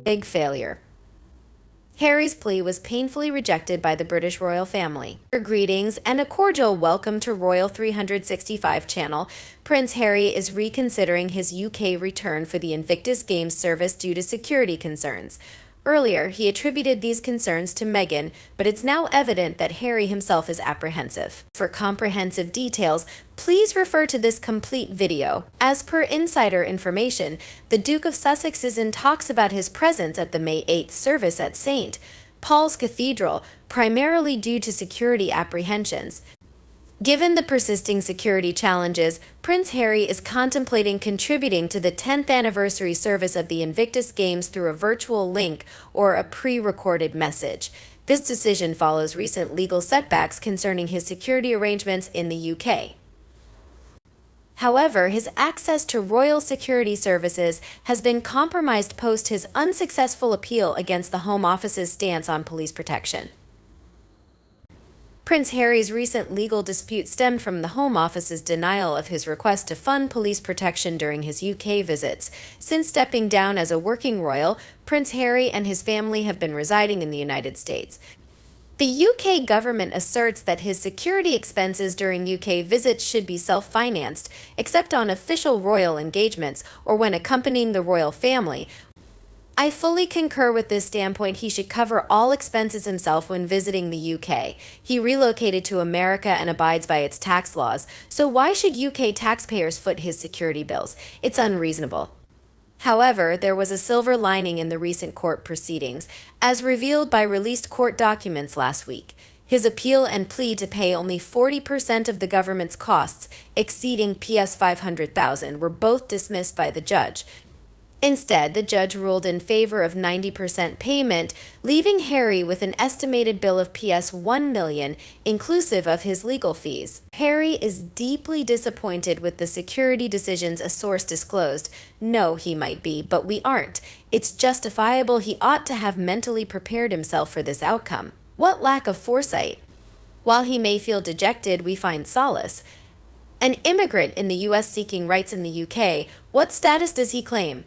big failure. Harry's plea was painfully rejected by the British royal family. Greetings and a cordial welcome to Royal 365 Channel. Prince Harry is reconsidering his UK return for the Invictus Games service due to security concerns. Earlier, he attributed these concerns to Meghan, but it's now evident that Harry himself is apprehensive. For comprehensive details, please refer to this complete video. As per insider information, the Duke of Sussex is in talks about his presence at the May 8th service at St. Paul's Cathedral, primarily due to security apprehensions. Given the persisting security challenges, Prince Harry is contemplating contributing to the 10th anniversary service of the Invictus Games through a virtual link or a pre-recorded message. This decision follows recent legal setbacks concerning his security arrangements in the UK. However, his access to royal security services has been compromised post his unsuccessful appeal against the Home Office's stance on police protection. Prince Harry's recent legal dispute stemmed from the Home Office's denial of his request to fund police protection during his UK visits. Since stepping down as a working royal, Prince Harry and his family have been residing in the United States. The UK government asserts that his security expenses during UK visits should be self-financed, except on official royal engagements or when accompanying the royal family. I fully concur with this standpoint. He should cover all expenses himself when visiting the UK. He relocated to America and abides by its tax laws, so why should UK taxpayers foot his security bills? It's unreasonable. However, there was a silver lining in the recent court proceedings, as revealed by released court documents last week. His appeal and plea to pay only 40% of the government's costs, exceeding PS $500,000, were both dismissed by the judge. Instead, the judge ruled in favor of 90% payment, leaving Harry with an estimated bill of PS $1 million, inclusive of his legal fees. Harry is deeply disappointed with the security decisions a source disclosed. No, he might be, but we aren't. It's justifiable. He ought to have mentally prepared himself for this outcome. What lack of foresight! While he may feel dejected, we find solace. An immigrant in the U.S. seeking rights in the UK, what status does he claim?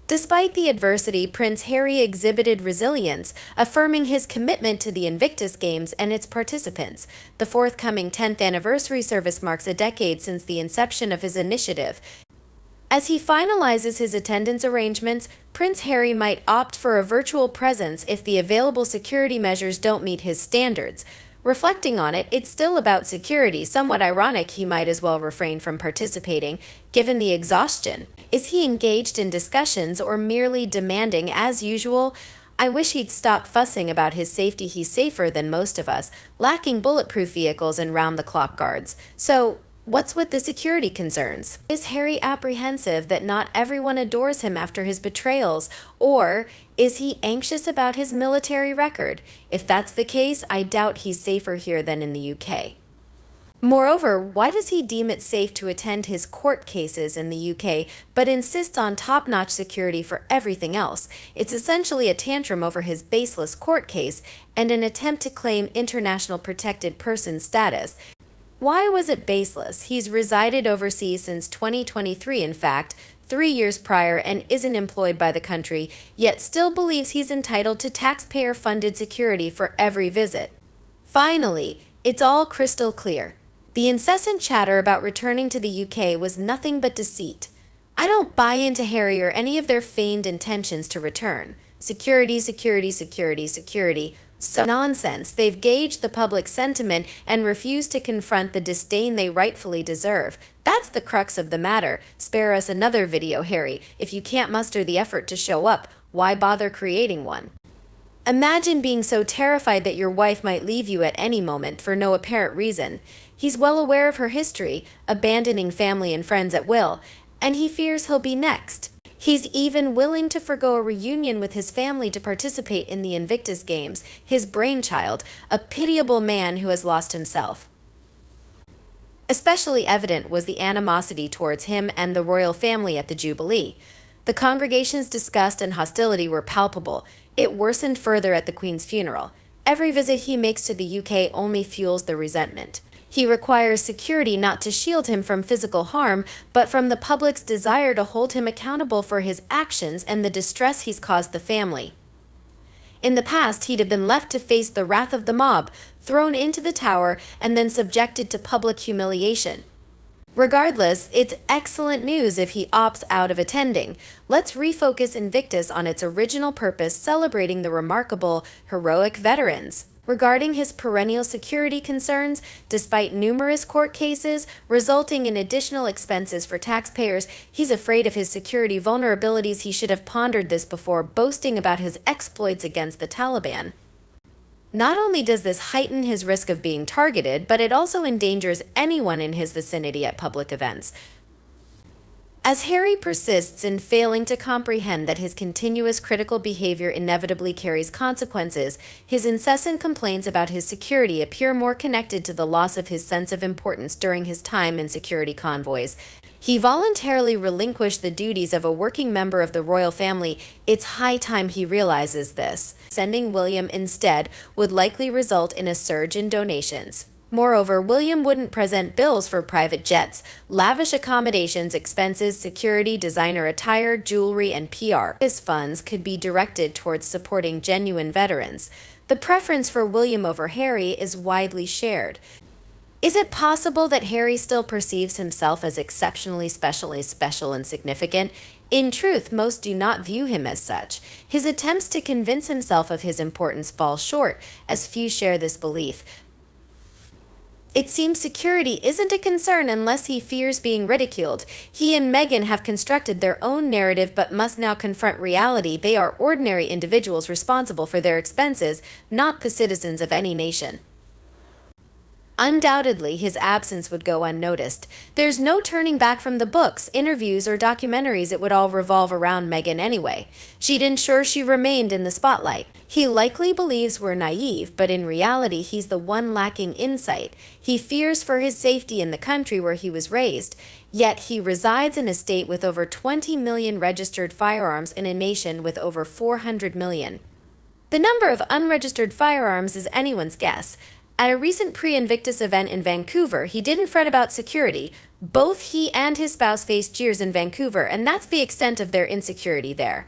Despite the adversity, Prince Harry exhibited resilience, affirming his commitment to the Invictus Games and its participants. The forthcoming 10th anniversary service marks a decade since the inception of his initiative. As he finalizes his attendance arrangements, Prince Harry might opt for a virtual presence if the available security measures don't meet his standards. Reflecting on it, it's still about security. Somewhat ironic, he might as well refrain from participating, given the exhaustion. Is he engaged in discussions or merely demanding as usual? I wish he'd stop fussing about his safety. He's safer than most of us, lacking bulletproof vehicles and round-the-clock guards. So, what's with the security concerns? Is Harry apprehensive that not everyone adores him after his betrayals? Or is he anxious about his military record? If that's the case, I doubt he's safer here than in the UK. Moreover, why does he deem it safe to attend his court cases in the UK, but insists on top-notch security for everything else? It's essentially a tantrum over his baseless court case and an attempt to claim international protected person status. Why was it baseless? He's resided overseas since 2023, in fact, 3 years prior, and isn't employed by the country, yet still believes he's entitled to taxpayer-funded security for every visit. Finally, it's all crystal clear. The incessant chatter about returning to the UK was nothing but deceit. I don't buy into Harry or any of their feigned intentions to return. Security, security, security, security. So nonsense. They've gauged the public sentiment and refused to confront the disdain they rightfully deserve. That's the crux of the matter. Spare us another video, Harry. If you can't muster the effort to show up, why bother creating one? Imagine being so terrified that your wife might leave you at any moment for no apparent reason. He's well aware of her history, abandoning family and friends at will, and he fears he'll be next. He's even willing to forgo a reunion with his family to participate in the Invictus Games, his brainchild, a pitiable man who has lost himself. Especially evident was the animosity towards him and the royal family at the Jubilee. The congregation's disgust and hostility were palpable. It worsened further at the Queen's funeral. Every visit he makes to the UK only fuels the resentment. He requires security not to shield him from physical harm, but from the public's desire to hold him accountable for his actions and the distress he's caused the family. In the past, he'd have been left to face the wrath of the mob, thrown into the tower, and then subjected to public humiliation. Regardless, it's excellent news if he opts out of attending. Let's refocus Invictus on its original purpose, celebrating the remarkable, heroic veterans. Regarding his perennial security concerns, despite numerous court cases resulting in additional expenses for taxpayers, he's afraid of his security vulnerabilities. He should have pondered this before boasting about his exploits against the Taliban. Not only does this heighten his risk of being targeted, but it also endangers anyone in his vicinity at public events. As Harry persists in failing to comprehend that his continuous critical behavior inevitably carries consequences, his incessant complaints about his security appear more connected to the loss of his sense of importance during his time in security convoys. He voluntarily relinquished the duties of a working member of the royal family. It's high time he realizes this. Sending William instead would likely result in a surge in donations. Moreover, William wouldn't present bills for private jets, lavish accommodations, expenses, security, designer attire, jewelry, and PR. His funds could be directed towards supporting genuine veterans. The preference for William over Harry is widely shared. Is it possible that Harry still perceives himself as exceptionally special and significant? In truth, most do not view him as such. His attempts to convince himself of his importance fall short, as few share this belief. It seems security isn't a concern unless he fears being ridiculed. He and Meghan have constructed their own narrative but must now confront reality. They are ordinary individuals responsible for their expenses, not the citizens of any nation. Undoubtedly, his absence would go unnoticed. There's no turning back from the books, interviews, or documentaries. It would all revolve around Meghan anyway. She'd ensure she remained in the spotlight. He likely believes we're naive, but in reality, he's the one lacking insight. He fears for his safety in the country where he was raised, yet he resides in a state with over 20 million registered firearms in a nation with over 400 million. The number of unregistered firearms is anyone's guess. At a recent pre-Invictus event in Vancouver, he didn't fret about security. Both he and his spouse faced jeers in Vancouver, and that's the extent of their insecurity there.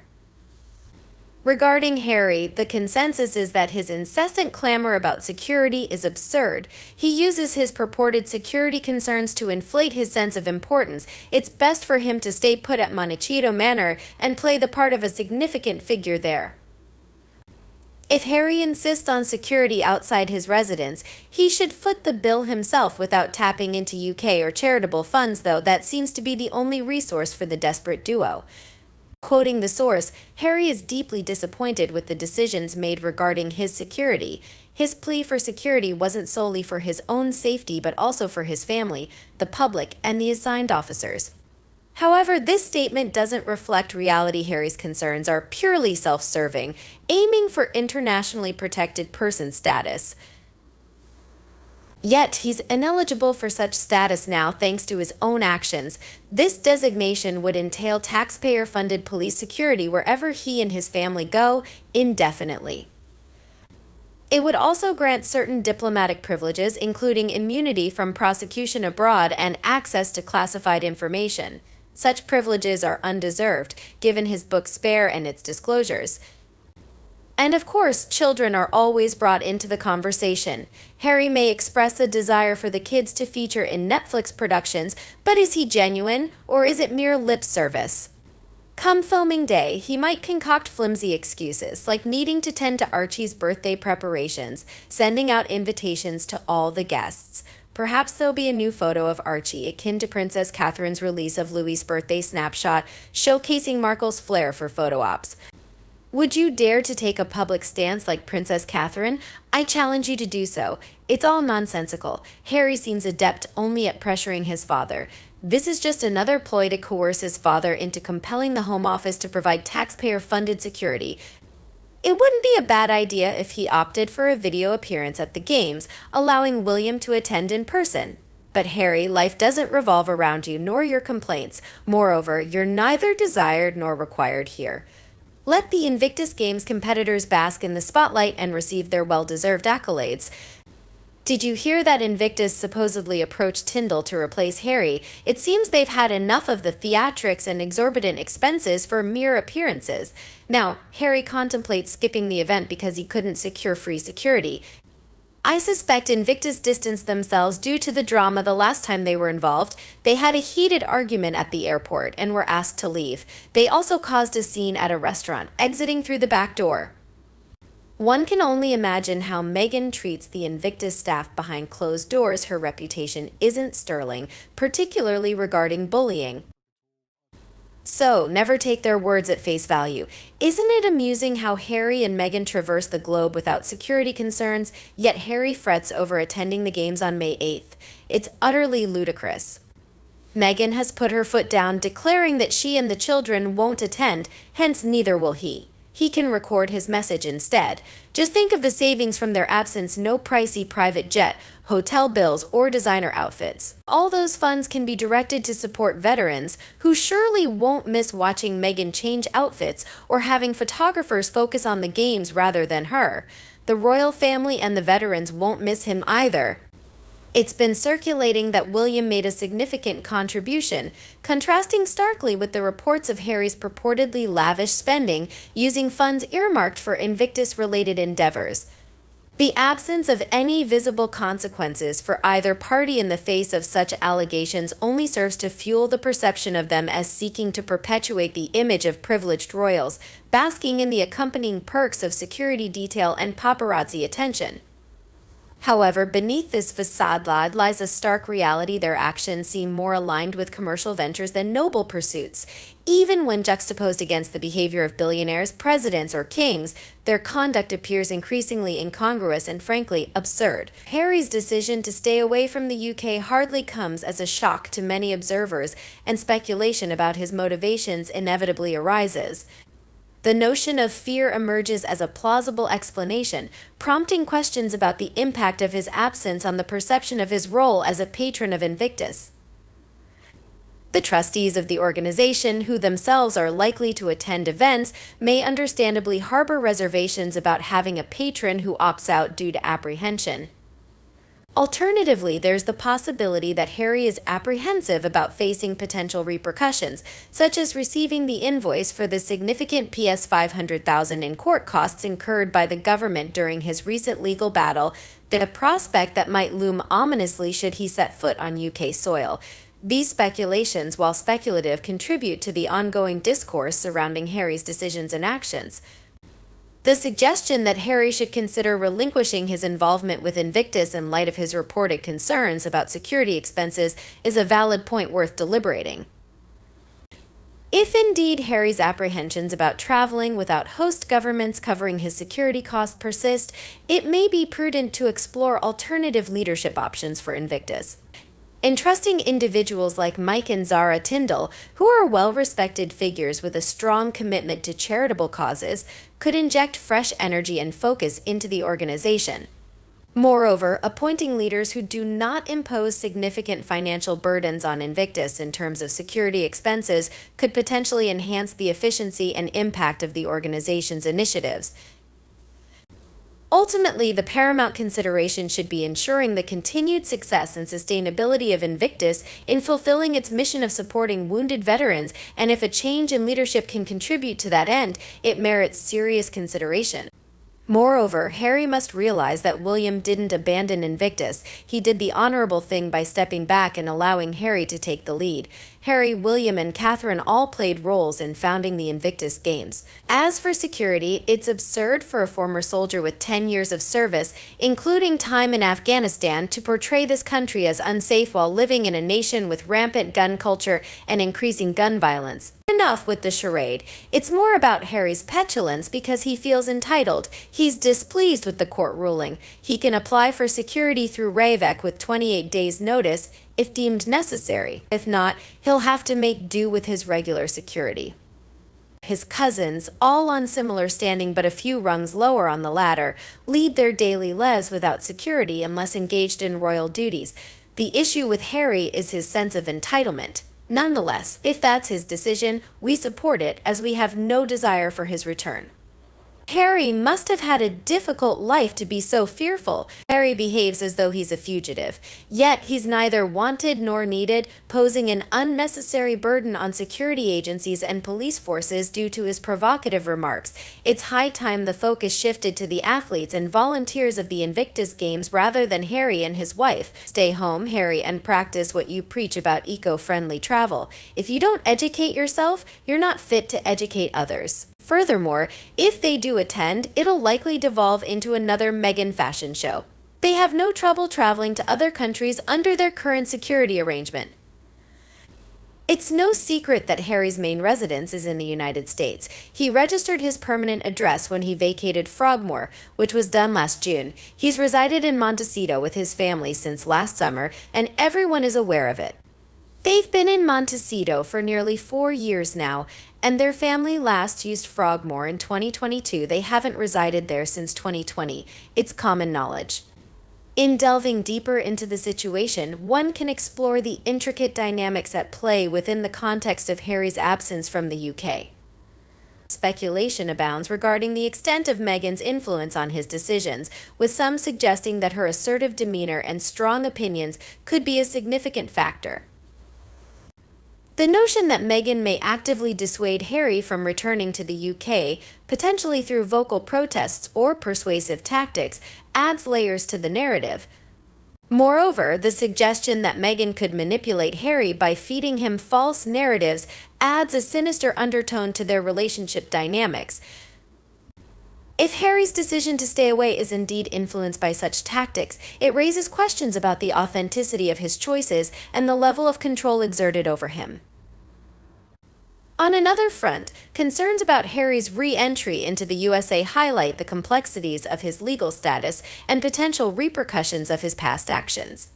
Regarding Harry, the consensus is that his incessant clamor about security is absurd. He uses his purported security concerns to inflate his sense of importance. It's best for him to stay put at Montecito Manor and play the part of a significant figure there. If Harry insists on security outside his residence, he should foot the bill himself without tapping into UK or charitable funds, though that seems to be the only resource for the desperate duo. Quoting the source, Harry is deeply disappointed with the decisions made regarding his security. His plea for security wasn't solely for his own safety but also for his family, the public, and the assigned officers. However, this statement doesn't reflect reality. Harry's concerns are purely self-serving, aiming for internationally protected person status. Yet, he's ineligible for such status now thanks to his own actions. This designation would entail taxpayer-funded police security wherever he and his family go, indefinitely. It would also grant certain diplomatic privileges, including immunity from prosecution abroad and access to classified information. Such privileges are undeserved, given his book Spare and its disclosures. And of course, children are always brought into the conversation. Harry may express a desire for the kids to feature in Netflix productions, but is he genuine, or is it mere lip service? Come filming day, he might concoct flimsy excuses, like needing to tend to Archie's birthday preparations, sending out invitations to all the guests. Perhaps there'll be a new photo of Archie, akin to Princess Catherine's release of Louis's birthday snapshot, showcasing Markle's flair for photo ops. Would you dare to take a public stance like Princess Catherine? I challenge you to do so. It's all nonsensical. Harry seems adept only at pressuring his father. This is just another ploy to coerce his father into compelling the Home Office to provide taxpayer-funded security. It wouldn't be a bad idea if he opted for a video appearance at the games, allowing William to attend in person. But Harry, life doesn't revolve around you nor your complaints. Moreover, you're neither desired nor required here. Let the Invictus Games competitors bask in the spotlight and receive their well-deserved accolades. Did you hear that Invictus supposedly approached Tyndall to replace Harry? It seems they've had enough of the theatrics and exorbitant expenses for mere appearances. Now, Harry contemplates skipping the event because he couldn't secure free security. I suspect Invictus distanced themselves due to the drama the last time they were involved. They had a heated argument at the airport and were asked to leave. They also caused a scene at a restaurant, exiting through the back door. One can only imagine how Meghan treats the Invictus staff behind closed doors. Her reputation isn't sterling, particularly regarding bullying. So, never take their words at face value. Isn't it amusing how Harry and Meghan traverse the globe without security concerns, yet Harry frets over attending the games on May 8th? It's utterly ludicrous. Meghan has put her foot down, declaring that she and the children won't attend, hence neither will he. He can record his message instead. Just think of the savings from their absence: no pricey private jet, hotel bills, or designer outfits. All those funds can be directed to support veterans who surely won't miss watching Meghan change outfits or having photographers focus on the games rather than her. The royal family and the veterans won't miss him either. It's been circulating that William made a significant contribution, contrasting starkly with the reports of Harry's purportedly lavish spending using funds earmarked for Invictus-related endeavors. The absence of any visible consequences for either party in the face of such allegations only serves to fuel the perception of them as seeking to perpetuate the image of privileged royals, basking in the accompanying perks of security detail and paparazzi attention. However, beneath this facade lies a stark reality. Their actions seem more aligned with commercial ventures than noble pursuits. Even when juxtaposed against the behavior of billionaires, presidents, or kings, their conduct appears increasingly incongruous and frankly absurd. Harry's decision to stay away from the UK hardly comes as a shock to many observers, and speculation about his motivations inevitably arises. The notion of fear emerges as a plausible explanation, prompting questions about the impact of his absence on the perception of his role as a patron of Invictus. The trustees of the organization, who themselves are likely to attend events, may understandably harbor reservations about having a patron who opts out due to apprehension. Alternatively, there's the possibility that Harry is apprehensive about facing potential repercussions, such as receiving the invoice for the significant $500,000 in court costs incurred by the government during his recent legal battle, the prospect that might loom ominously should he set foot on UK soil. These speculations, while speculative, contribute to the ongoing discourse surrounding Harry's decisions and actions. The suggestion that Harry should consider relinquishing his involvement with Invictus in light of his reported concerns about security expenses is a valid point worth deliberating. If indeed Harry's apprehensions about traveling without host governments covering his security costs persist, it may be prudent to explore alternative leadership options for Invictus. Entrusting individuals like Mike and Zara Tyndall, who are well-respected figures with a strong commitment to charitable causes, could inject fresh energy and focus into the organization. Moreover, appointing leaders who do not impose significant financial burdens on Invictus in terms of security expenses could potentially enhance the efficiency and impact of the organization's initiatives. Ultimately, the paramount consideration should be ensuring the continued success and sustainability of Invictus in fulfilling its mission of supporting wounded veterans, and if a change in leadership can contribute to that end, it merits serious consideration. Moreover, Harry must realize that William didn't abandon Invictus. He did the honorable thing by stepping back and allowing Harry to take the lead. Harry, William, and Catherine all played roles in founding the Invictus Games. As for security, it's absurd for a former soldier with 10 years of service, including time in Afghanistan, to portray this country as unsafe while living in a nation with rampant gun culture and increasing gun violence. Enough with the charade. It's more about Harry's petulance because he feels entitled. He's displeased with the court ruling. He can apply for security through Ravec with 28 days' notice if deemed necessary. If not, he'll have to make do with his regular security. His cousins, all on similar standing but a few rungs lower on the ladder, lead their daily lives without security unless engaged in royal duties. The issue with Harry is his sense of entitlement. Nonetheless, if that's his decision, we support it as we have no desire for his return. Harry must have had a difficult life to be so fearful. Harry behaves as though he's a fugitive, yet he's neither wanted nor needed, posing an unnecessary burden on security agencies and police forces due to his provocative remarks. It's high time the focus shifted to the athletes and volunteers of the Invictus Games rather than Harry and his wife. Stay home, Harry, and practice what you preach about eco-friendly travel. If you don't educate yourself, you're not fit to educate others. Furthermore, if they do attend, it'll likely devolve into another Meghan fashion show. They have no trouble traveling to other countries under their current security arrangement. It's no secret that Harry's main residence is in the United States. He registered his permanent address when he vacated Frogmore, which was done last June. He's resided in Montecito with his family since last summer, and everyone is aware of it. They've been in Montecito for nearly 4 years now, and their family last used Frogmore in 2022. They haven't resided there since 2020. It's common knowledge. In delving deeper into the situation, one can explore the intricate dynamics at play within the context of Harry's absence from the UK. Speculation abounds regarding the extent of Meghan's influence on his decisions, with some suggesting that her assertive demeanor and strong opinions could be a significant factor. The notion that Meghan may actively dissuade Harry from returning to the UK, potentially through vocal protests or persuasive tactics, adds layers to the narrative. Moreover, the suggestion that Meghan could manipulate Harry by feeding him false narratives adds a sinister undertone to their relationship dynamics. If Harry's decision to stay away is indeed influenced by such tactics, it raises questions about the authenticity of his choices and the level of control exerted over him. On another front, concerns about Harry's re-entry into the USA highlight the complexities of his legal status and potential repercussions of his past actions.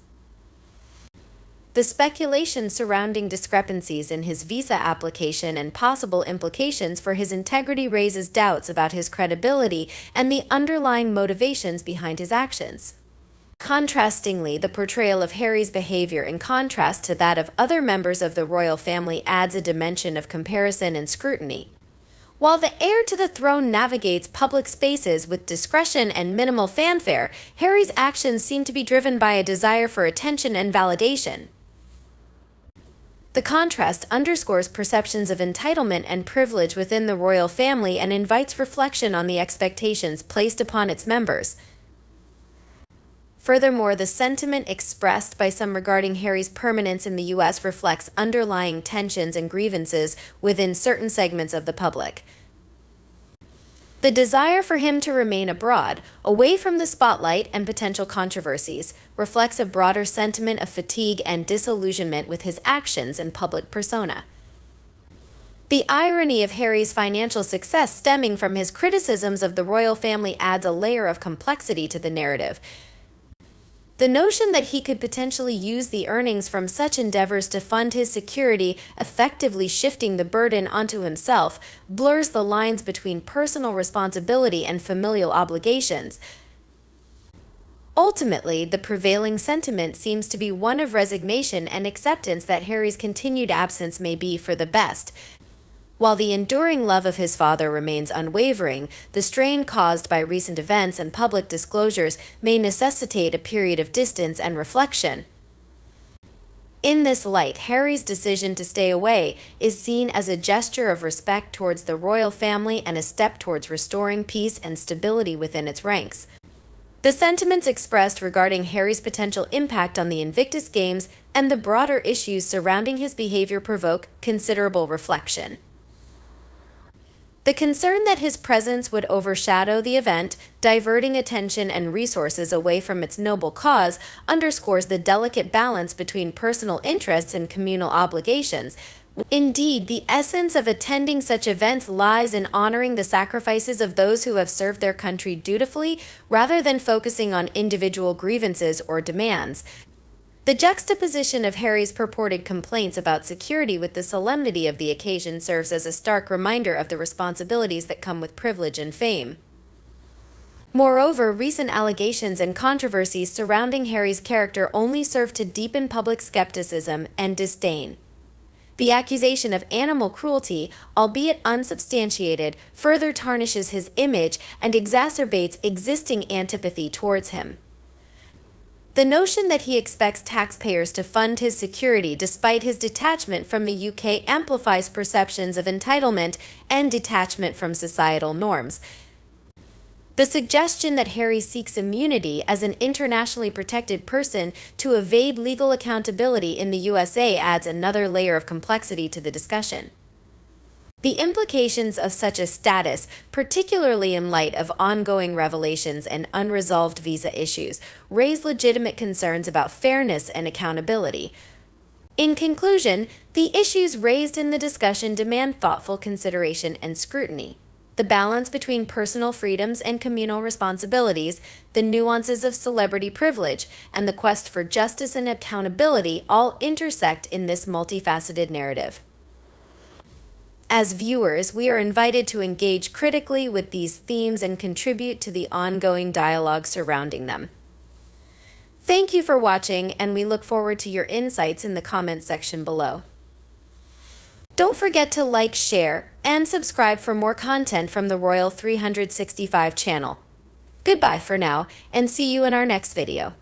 The speculation surrounding discrepancies in his visa application and possible implications for his integrity raises doubts about his credibility and the underlying motivations behind his actions. Contrastingly, the portrayal of Harry's behavior in contrast to that of other members of the royal family adds a dimension of comparison and scrutiny. While the heir to the throne navigates public spaces with discretion and minimal fanfare, Harry's actions seem to be driven by a desire for attention and validation. The contrast underscores perceptions of entitlement and privilege within the royal family and invites reflection on the expectations placed upon its members. Furthermore, the sentiment expressed by some regarding Harry's permanence in the U.S. reflects underlying tensions and grievances within certain segments of the public. The desire for him to remain abroad, away from the spotlight and potential controversies, reflects a broader sentiment of fatigue and disillusionment with his actions and public persona. The irony of Harry's financial success stemming from his criticisms of the royal family adds a layer of complexity to the narrative. The notion that he could potentially use the earnings from such endeavors to fund his security, effectively shifting the burden onto himself, blurs the lines between personal responsibility and familial obligations. Ultimately, the prevailing sentiment seems to be one of resignation and acceptance that Harry's continued absence may be for the best. While the enduring love of his father remains unwavering, the strain caused by recent events and public disclosures may necessitate a period of distance and reflection. In this light, Harry's decision to stay away is seen as a gesture of respect towards the royal family and a step towards restoring peace and stability within its ranks. The sentiments expressed regarding Harry's potential impact on the Invictus Games and the broader issues surrounding his behavior provoke considerable reflection. The concern that his presence would overshadow the event, diverting attention and resources away from its noble cause, underscores the delicate balance between personal interests and communal obligations. Indeed, the essence of attending such events lies in honoring the sacrifices of those who have served their country dutifully, rather than focusing on individual grievances or demands. The juxtaposition of Harry's purported complaints about security with the solemnity of the occasion serves as a stark reminder of the responsibilities that come with privilege and fame. Moreover, recent allegations and controversies surrounding Harry's character only serve to deepen public skepticism and disdain. The accusation of animal cruelty, albeit unsubstantiated, further tarnishes his image and exacerbates existing antipathy towards him. The notion that he expects taxpayers to fund his security despite his detachment from the UK amplifies perceptions of entitlement and detachment from societal norms. The suggestion that Harry seeks immunity as an internationally protected person to evade legal accountability in the USA adds another layer of complexity to the discussion. The implications of such a status, particularly in light of ongoing revelations and unresolved visa issues, raise legitimate concerns about fairness and accountability. In conclusion, the issues raised in the discussion demand thoughtful consideration and scrutiny. The balance between personal freedoms and communal responsibilities, the nuances of celebrity privilege, and the quest for justice and accountability all intersect in this multifaceted narrative. As viewers, we are invited to engage critically with these themes and contribute to the ongoing dialogue surrounding them. Thank you for watching, and we look forward to your insights in the comments section below. Don't forget to like, share, and subscribe for more content from the Royal 365 channel. Goodbye for now, and see you in our next video.